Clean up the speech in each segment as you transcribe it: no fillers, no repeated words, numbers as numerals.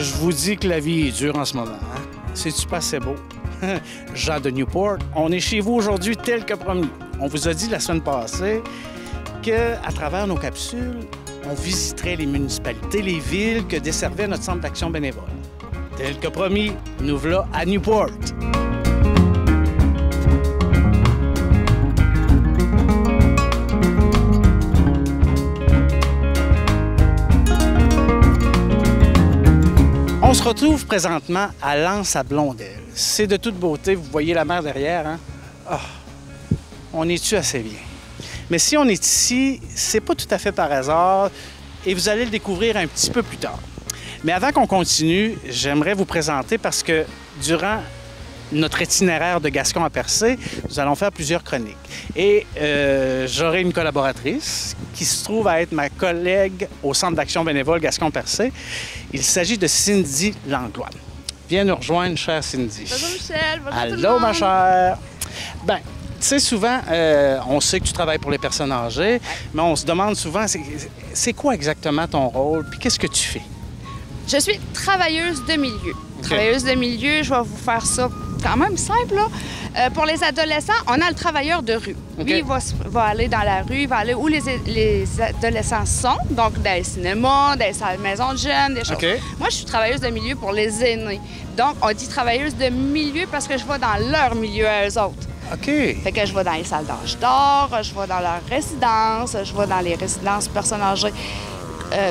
Je vous dis que la vie est dure en ce moment. Hein? C'est-tu pas assez beau? Jean de Newport, on est chez vous aujourd'hui tel que promis. On vous a dit la semaine passée qu'à travers nos capsules, on visiterait les municipalités, les villes que desservait notre centre d'action bénévole. Tel que promis, nous voilà à Newport. On se retrouve présentement à L'Anse-à-Blondel. C'est de toute beauté, vous voyez la mer derrière, hein? Oh, on est-tu assez bien? Mais si on est ici, c'est pas tout à fait par hasard et vous allez le découvrir un petit peu plus tard. Mais avant qu'on continue, j'aimerais vous présenter parce que durant notre itinéraire de Gascon à Percé, nous allons faire plusieurs chroniques. Et j'aurai une collaboratrice qui se trouve à être ma collègue au Centre d'action bénévole Gascon-Percé. Il s'agit de Cindy Langlois. Viens nous rejoindre, chère Cindy. Bonjour Michel, bonjour Allô, tout le monde. ma chère. Bien, tu sais, souvent, on sait que tu travailles pour les personnes âgées, mais on se demande souvent, c'est quoi exactement ton rôle, puis qu'est-ce que tu fais? Je suis travailleuse de milieu. Travailleuse de milieu, je vais vous faire ça quand même simple, là. Pour les adolescents, on a le travailleur de rue. Lui, il va aller dans la rue, il va aller où les adolescents sont, donc dans les cinémas, dans les salles maisons de jeunes, des choses. Moi, je suis travailleuse de milieu pour les aînés. Donc, on dit travailleuse de milieu parce que je vais dans leur milieu à eux autres. OK. Fait que je vais dans les salles d'âge d'or, je vais dans leurs résidences, je vais dans les résidences personnes âgées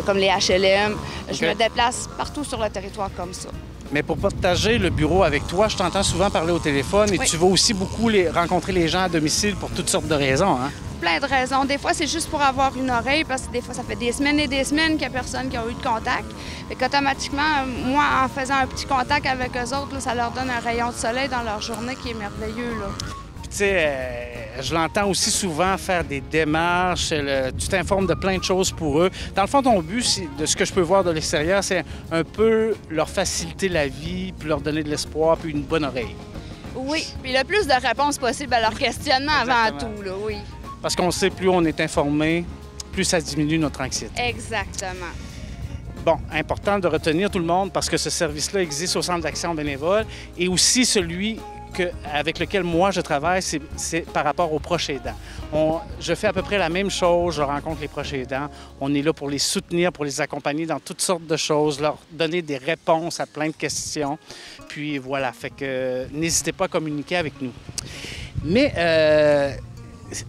comme les HLM. Je me déplace partout sur le territoire comme ça. Mais pour partager le bureau avec toi, je t'entends souvent parler au téléphone et tu vas aussi beaucoup rencontrer les gens à domicile pour toutes sortes de raisons, hein? Plein de raisons. Des fois, c'est juste pour avoir une oreille parce que des fois, ça fait des semaines et des semaines qu'il n'y a personne qui a eu de contact. Fait qu'automatiquement, moi, en faisant un petit contact avec eux autres, là, ça leur donne un rayon de soleil dans leur journée qui est merveilleux, là. Tu sais, je l'entends aussi souvent faire des démarches, tu t'informes de plein de choses pour eux. Dans le fond, ton but, de ce que je peux voir de l'extérieur, c'est un peu leur faciliter la vie, puis leur donner de l'espoir, puis une bonne oreille. Oui, puis le plus de réponses possibles à leurs questionnements avant tout, là, oui. Parce qu'on sait, plus on est informé, plus ça diminue notre anxiété. Exactement. Bon, important de retenir tout le monde parce que ce service-là existe au Centre d'action bénévole et aussi celui avec lequel moi je travaille, c'est par rapport aux proches aidants. Je fais à peu près la même chose, je rencontre les proches aidants. On est là pour les soutenir, pour les accompagner dans toutes sortes de choses, leur donner des réponses à plein de questions. Puis voilà, fait que n'hésitez pas à communiquer avec nous. Mais,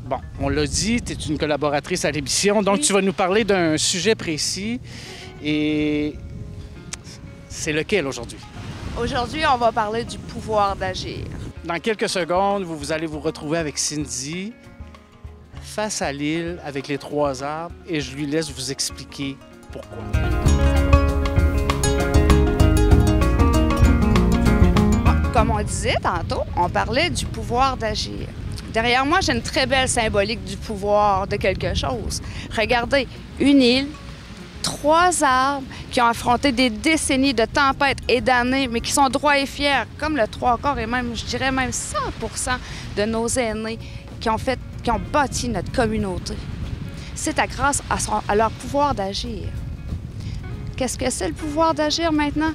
bon, on l'a dit, tu es une collaboratrice à l'émission, donc tu vas nous parler d'un sujet précis. Et c'est lequel aujourd'hui? Aujourd'hui, on va parler du pouvoir d'agir. Dans quelques secondes, vous allez vous retrouver avec Cindy face à l'île avec les 3 arbres et je lui laisse vous expliquer pourquoi. Comme on disait tantôt, on parlait du pouvoir d'agir. Derrière moi, j'ai une très belle symbolique du pouvoir de quelque chose. Regardez, une île, 3 arbres qui ont affronté des décennies de tempêtes et d'années, mais qui sont droits et fiers, comme le 3/4 et même, je dirais même 100% de nos aînés qui ont bâti notre communauté. C'est grâce à leur pouvoir d'agir. Qu'est-ce que c'est le pouvoir d'agir maintenant?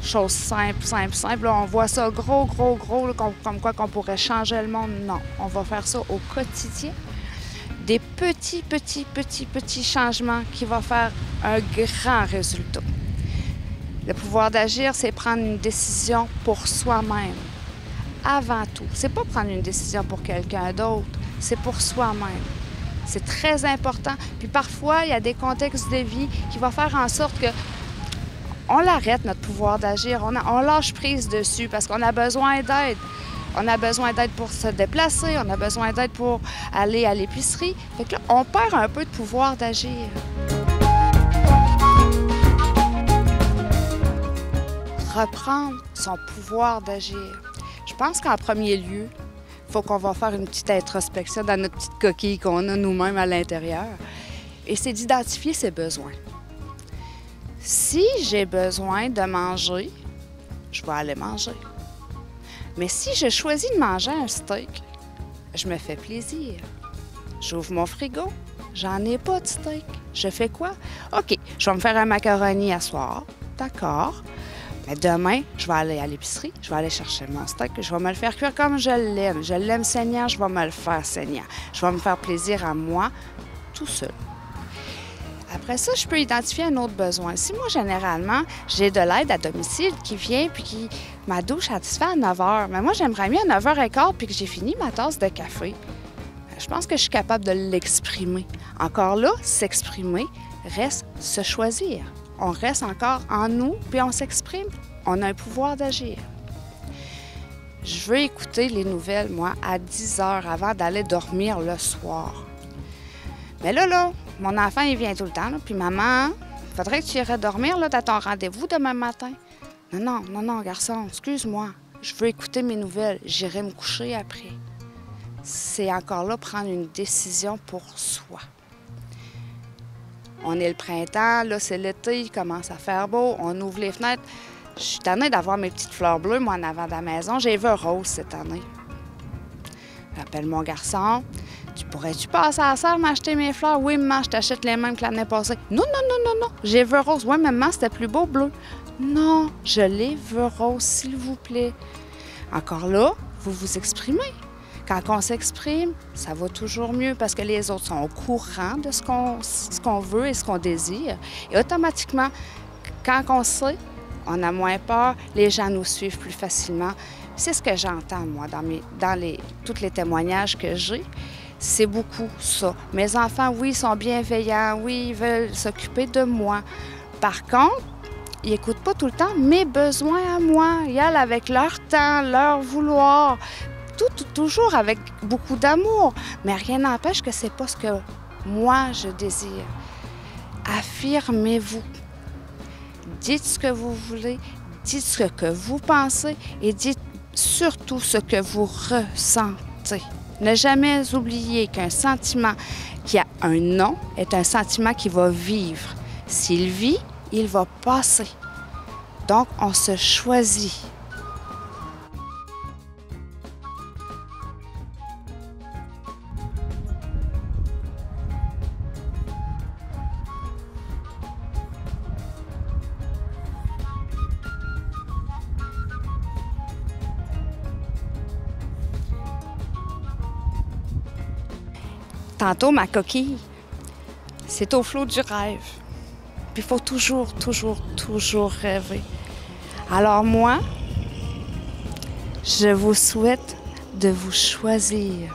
Chose simple, simple, simple. Là, on voit ça gros, là, comme quoi qu'on pourrait changer le monde. Non, on va faire ça au quotidien. Des petits changements qui vont faire un grand résultat. Le pouvoir d'agir, c'est prendre une décision pour soi-même. Avant tout. C'est pas prendre une décision pour quelqu'un d'autre, c'est pour soi-même. C'est très important. Puis parfois, il y a des contextes de vie qui vont faire en sorte que on l'arrête, notre pouvoir d'agir. On lâche prise dessus parce qu'on a besoin d'aide. On a besoin d'aide pour se déplacer, on a besoin d'aide pour aller à l'épicerie. Fait que là, on perd un peu de pouvoir d'agir. Reprendre son pouvoir d'agir. Je pense qu'en premier lieu, il faut qu'on va faire une petite introspection dans notre petite coquille qu'on a nous-mêmes à l'intérieur. Et c'est d'identifier ses besoins. Si j'ai besoin de manger, je vais aller manger. Mais si je choisis de manger un steak, je me fais plaisir. J'ouvre mon frigo, j'en ai pas de steak. Je fais quoi? OK, je vais me faire un macaroni à soir. D'accord. Mais demain, je vais aller à l'épicerie, je vais aller chercher mon steak, je vais me le faire cuire comme je l'aime. Je l'aime saignant, je vais me le faire saignant. Je vais me faire plaisir à moi, tout seul. Après ça, je peux identifier un autre besoin. Si moi, généralement, j'ai de l'aide à domicile qui vient puis qui ma douche, elle se fait à 9 h. Mais moi, j'aimerais mieux à 9 h 15 puis que j'ai fini ma tasse de café. Je pense que je suis capable de l'exprimer. Encore là, s'exprimer reste se choisir. On reste encore en nous, puis on s'exprime. On a un pouvoir d'agir. Je veux écouter les nouvelles, moi, à 10 h avant d'aller dormir le soir. Mais là, mon enfant, il vient tout le temps, là, puis maman, faudrait que tu irais dormir là, dans ton rendez-vous demain matin. Non, garçon, excuse-moi. Je veux écouter mes nouvelles. J'irai me coucher après. C'est encore là prendre une décision pour soi. On est le printemps, là, c'est l'été, il commence à faire beau, on ouvre les fenêtres. Je suis tannée d'avoir mes petites fleurs bleues, moi, en avant de la maison. J'ai vu rose cette année. J'appelle mon garçon. Pourrais-tu passer à la salle m'acheter mes fleurs? Oui, maman, je t'achète les mêmes que l'année passée. Non. J'ai vu rose. Oui, maman, c'était plus beau bleu. Non, je les veux rose, s'il vous plaît. Encore là, vous vous exprimez. Quand on s'exprime, ça va toujours mieux parce que les autres sont au courant de ce qu'on veut et ce qu'on désire. Et automatiquement, quand on sait, on a moins peur, les gens nous suivent plus facilement. C'est ce que j'entends, moi, dans tous les témoignages que j'ai. C'est beaucoup ça. Mes enfants, oui, sont bienveillants, oui, ils veulent s'occuper de moi. Par contre, ils n'écoutent pas tout le temps mes besoins à moi. Ils allent avec leur temps, leur vouloir. Toujours avec beaucoup d'amour, mais rien n'empêche que c'est pas ce que moi je désire. Affirmez-vous. Dites ce que vous voulez, dites ce que vous pensez et dites surtout ce que vous ressentez. Ne jamais oublier qu'un sentiment qui a un nom est un sentiment qui va vivre. S'il vit, il va passer. Donc, on se choisit. Tantôt, ma coquille, c'est au flot du rêve. Puis il faut toujours rêver. Alors moi, je vous souhaite de vous choisir.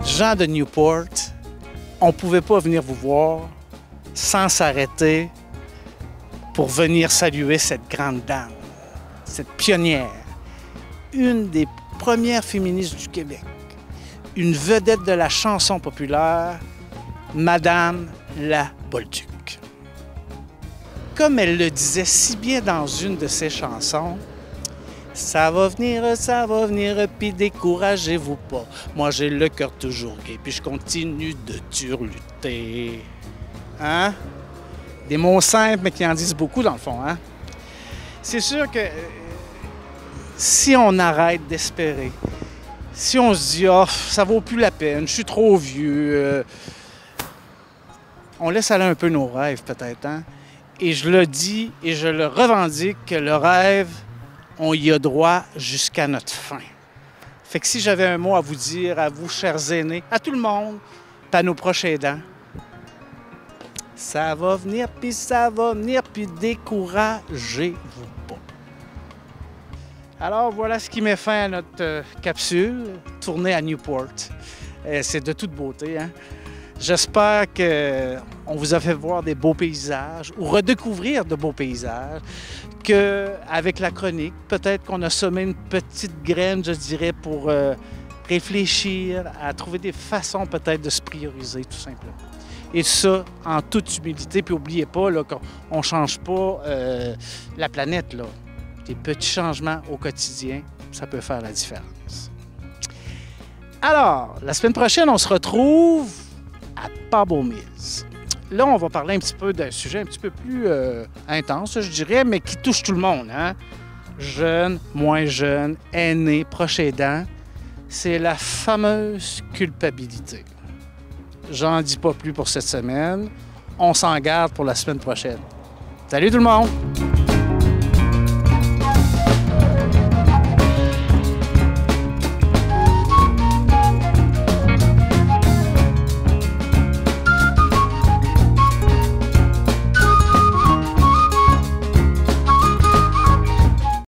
Jean de Newport, on ne pouvait pas venir vous voir sans s'arrêter pour venir saluer cette grande dame, cette pionnière. Une des premières féministes du Québec, une vedette de la chanson populaire, Madame la Bolduc. Comme elle le disait si bien dans une de ses chansons, « Ça va venir, puis découragez-vous pas. Moi, j'ai le cœur toujours gai, puis je continue de turluter. » Hein? Des mots simples, mais qui en disent beaucoup, dans le fond, hein? C'est sûr que si on arrête d'espérer, si on se dit « Oh, ça vaut plus la peine, je suis trop vieux », on laisse aller un peu nos rêves peut-être. Hein? Et je le dis et je le revendique que le rêve, on y a droit jusqu'à notre fin. Fait que si j'avais un mot à vous dire, à vous, chers aînés, à tout le monde, puis à nos proches aidants, ça va venir, puis découragez-vous pas. Alors, voilà ce qui met fin à notre capsule, tournée à Newport. C'est de toute beauté, hein? J'espère qu'on vous a fait voir des beaux paysages ou redécouvrir de beaux paysages, qu'avec la chronique, peut-être qu'on a semé une petite graine, je dirais, pour réfléchir, à trouver des façons peut-être de se prioriser, tout simplement. Et ça, en toute humilité. Puis n'oubliez pas là, qu'on ne change pas la planète, là. Des petits changements au quotidien, ça peut faire la différence. Alors, la semaine prochaine, on se retrouve à Pabot Mills. Là, on va parler un petit peu d'un sujet un petit peu plus intense, je dirais, mais qui touche tout le monde. Hein? Jeunes, moins jeunes, aînés, proches aidants. C'est la fameuse culpabilité. J'en dis pas plus pour cette semaine. on s'en garde pour la semaine prochaine. Salut tout le monde!